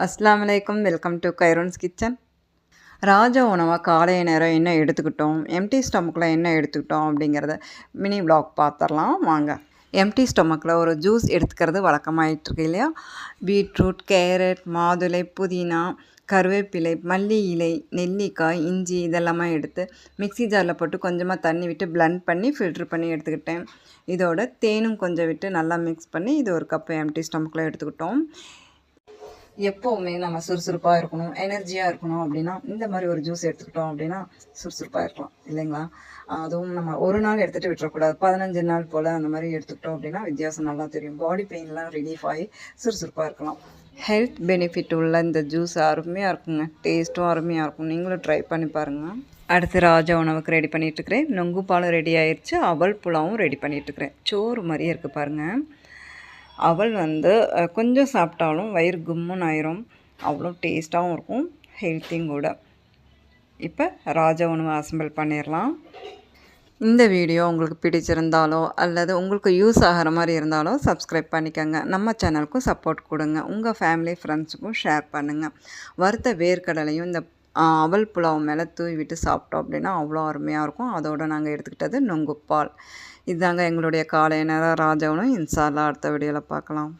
அஸ்ஸலாமு அலைக்கும். Welcome to Kairon's kitchen. ராஜ உணவாக காலை நேரம் என்ன எடுத்துக்கிட்டோம், எம்டி ஸ்டொமக்கில் என்ன எடுத்துக்கிட்டோம் அப்படிங்கிறத மினி விளாக் பார்த்துடலாம் வாங்க. எம்டி ஸ்டொமக்கில் ஒரு ஜூஸ் எடுத்துக்கிறது வழக்கமாயிட்டுருக்கு இல்லையா? பீட்ரூட், கேரட், மாதுளை, புதினா, கருவேப்பிலை, மல்லி இலை, நெல்லிக்காய், இஞ்சி இதெல்லாமே எடுத்து மிக்ஸி ஜாரில் போட்டு கொஞ்சமாக தண்ணி விட்டு பிளெண்ட் பண்ணி ஃபில்ட்ரு பண்ணி எடுத்துக்கிட்டேன். இதோட தேனும் கொஞ்சம் விட்டு நல்லா மிக்ஸ் பண்ணி இது ஒரு கப்பு எம்டி ஸ்டொமக்கில் எடுத்துக்கிட்டோம். எப்போவுமே நம்ம சுறுசுறுப்பாக இருக்கணும், எனர்ஜியாக இருக்கணும் அப்படின்னா இந்த மாதிரி ஒரு ஜூஸ் எடுத்துக்கிட்டோம் அப்படின்னா சுறுசுறுப்பாக இருக்கலாம் இல்லைங்களா? அதுவும் நம்ம ஒரு நாள் எடுத்துகிட்டு விட்டுறக்கூடாது. 15 நாள் போல் அந்த மாதிரி எடுத்துக்கிட்டோம் அப்படின்னா வித்தியாசம் நல்லா தெரியும். பாடி பெயின்லாம் ரிலீஃப் ஆகி சுறுசுறுப்பாக இருக்கலாம். ஹெல்த் பெனிஃபிட் உள்ள இந்த ஜூஸ் அருமையாக இருக்குங்க. டேஸ்ட்டும் அருமையாக இருக்கும். நீங்களும் ட்ரை பண்ணி பாருங்கள். அடுத்து ராஜா உணவுக்கு ரெடி பண்ணிகிட்ருக்கிறேன். நொங்கு பாலும் ரெடி ஆயிடுச்சு. அவல் புலாவும் ரெடி பண்ணிகிட்ருக்கிறேன். சோறு மாதிரியே இருக்குது பாருங்கள். அவல் கொஞ்சம் சாப்பிட்டாலும் வயிறு கும்முன்னு ஆயிரும். அவ்வளோ டேஸ்ட்டாகவும் இருக்கும், ஹெல்த்தியும் கூட. இப்போ ராஜா உணவு அசம்பிள் பண்ணிடலாம். இந்த வீடியோ உங்களுக்கு பிடிச்சிருந்தாலோ அல்லது உங்களுக்கு யூஸ் ஆகிற மாதிரி இருந்தாலோ சப்ஸ்கிரைப் பண்ணிக்கோங்க. நம்ம சேனலுக்கும் சப்போர்ட் கொடுங்க. உங்கள் ஃபேமிலி ஃப்ரெண்ட்ஸுக்கும் ஷேர் பண்ணுங்கள். வறுத்த வேர்க்கடலையும் இந்த அவல் புலாவு மேலே தூவி விட்டு சாப்பிட்டோம் அப்படின்னா அவ்வளோ அருமையாக இருக்கும். அதோடு நாங்கள் எடுத்துக்கிட்டது நொங்குப்பால். இதுதாங்க எங்களுடைய காலை நேரம் ராஜா உணவு. இன்ஷா அல்லாஹ் அடுத்த வீடியோவில் பார்க்கலாம்.